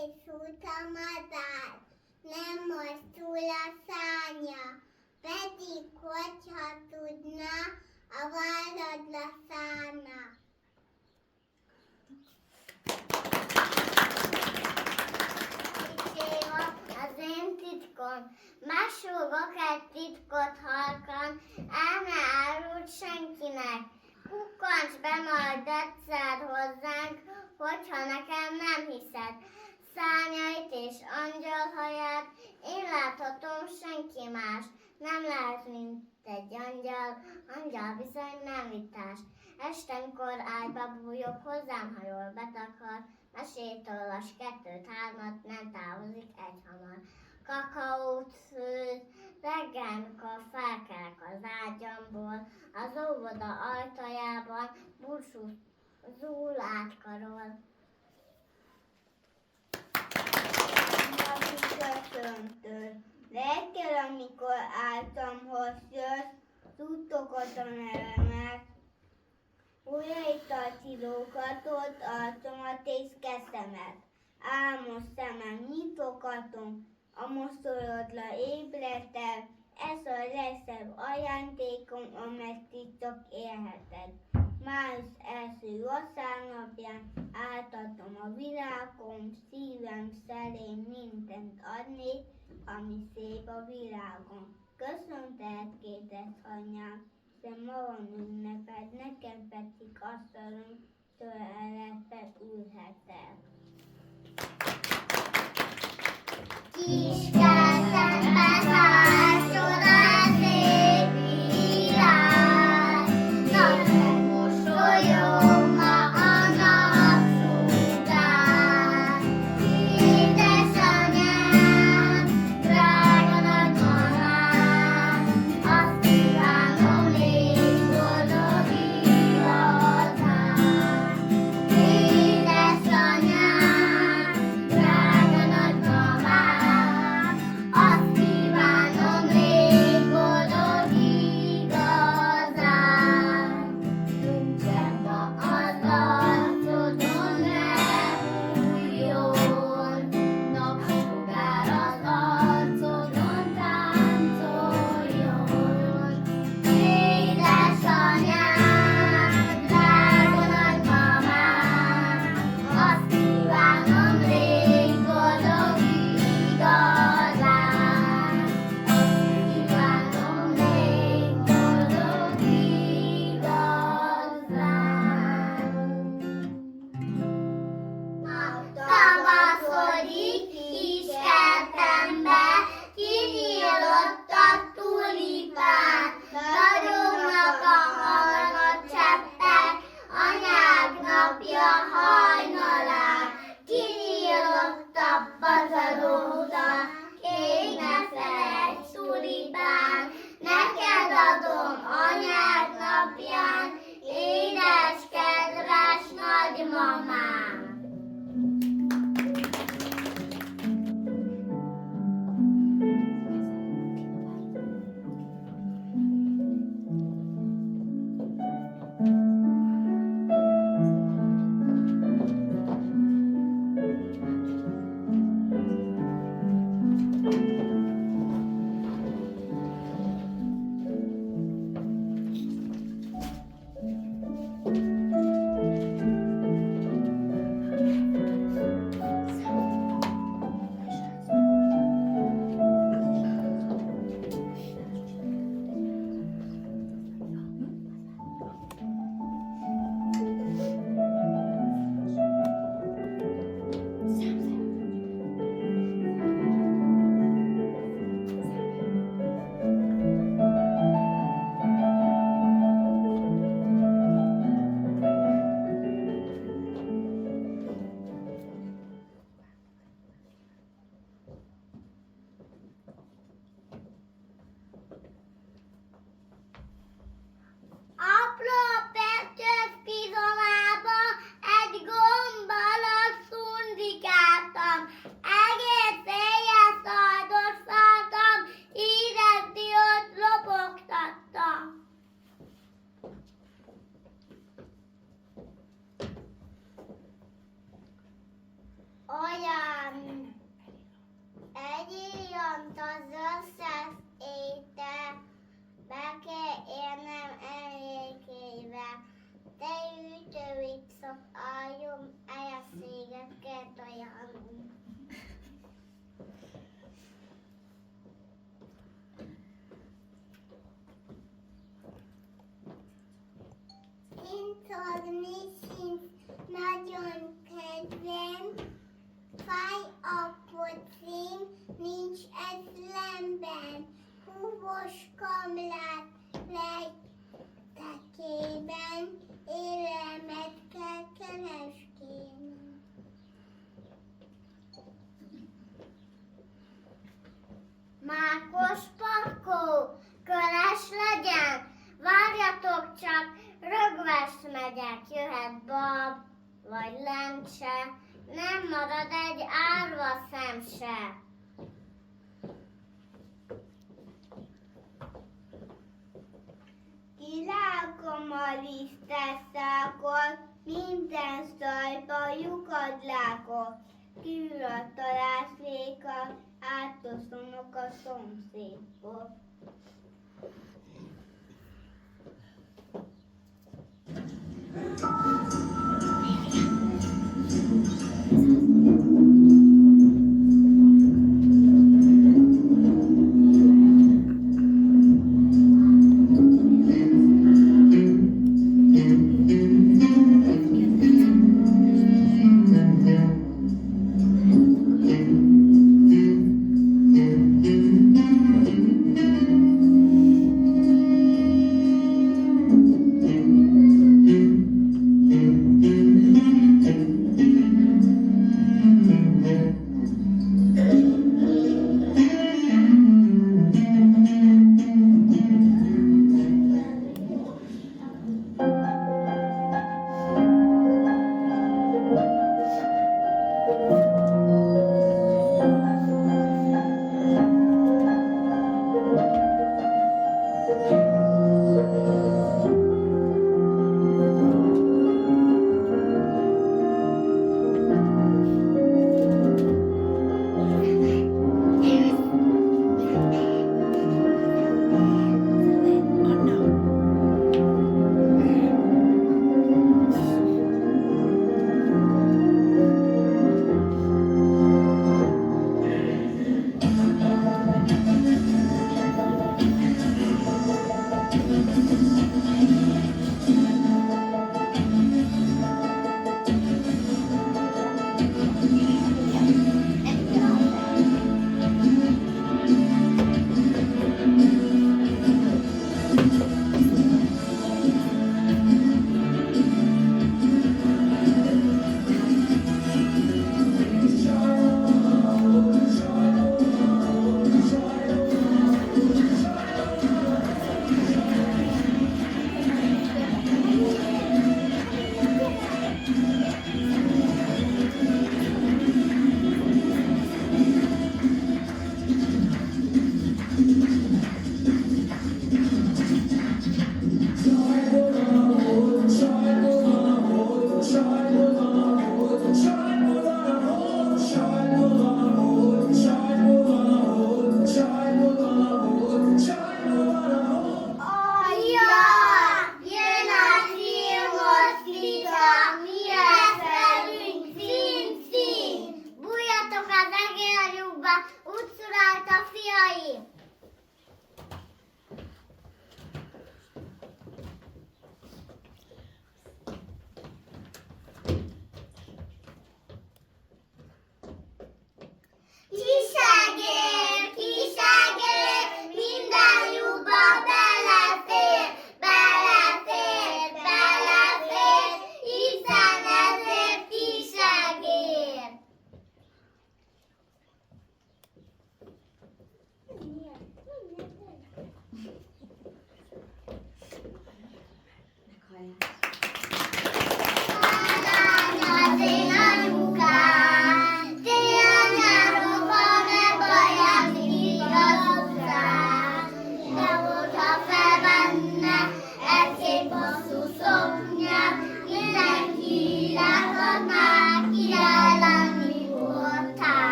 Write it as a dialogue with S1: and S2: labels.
S1: készült a madár, nem mozdul a szárnya, pedig hogyha tudná, a válladra szállna. Az én titkom, mesélok egy titkot halkan, el ne árult senkinek. Kukkancs be majd egyszer hozzánk, hogyha nekem nem hiszed. Szárnyait és angyalhaját, én láthatom, senki más. Nem lehet, mint egy angyal, angyal bizony nem vitás. Estenkor ágyba bújok, hozzám hajol betakar, mesét olvas, 2-3, nem távozik egyhamar. Kakaót főz, reggel, mikor felkelek az ágyamból, az óvoda ajtajában búcsúzul átkarol. Köszöntől. Reggel, amikor áltamhoz jössz, tudtokod a nevemet. Újra italt illókatot, arcomat és keszemet. Álmos szemem nyitogatom, a mosolyodra ébredtem, ez a legszebb ajándékom, amelyet itt csak élheted. Május első vasárnapján átadom a világon, szívem szerint mindent adnék, ami szép a világon. Köszöntet, kétes anyám, de ma van ünneped, nekem pedig asztalon tőlelepet ülhetek. Kiskertembe száll csodás világ, napok mosolyog ma a napsugár. Édesanyám, drága nagymamám, azt kívánom, légy boldog igazán. Édesanyám, drága nagymamám, azt kívánom, légy boldog igazán. Nincsen ma az arcodon, ne bújjon, napsugár az arcodon táncoljon. Édesanyám, drága nagymamám, azt kívánom, légy boldog igazán. Azt kívánom, légy boldog igazán. Tavaszodik kiskertembe, kinyílott a tulipán, ragyognak a hallgatcseppek, anyák napja hajnalán. Kinyílott az azóta, kék ne felejts tulipán, neked adom anyák napján, édes kedves nagymamám. Apró Petőf pizomába egy gombalat szundikáltam, egész éjjel szajdosáltam, édes diót lopogtattam. Anyám, pont az összes étel, be kell érnem emlékével. Te ütőviccok álljom, elszéget kell ajánlom. Én szólni sincs nagyon kedvem, fáj a pocim, nincs ezlemben, húvos kamlát lejtekében, élemet kell keresgélnem. Mákos pakó, köles legyen, várjatok csak, Rögvest megyek, jöhet bab vagy lencse, nem marad egy árva szem se. Kirákom a lisztes szákot, minden szajba lyukad lákot. Kívül a talászlékat, átoszonok a szomszédból.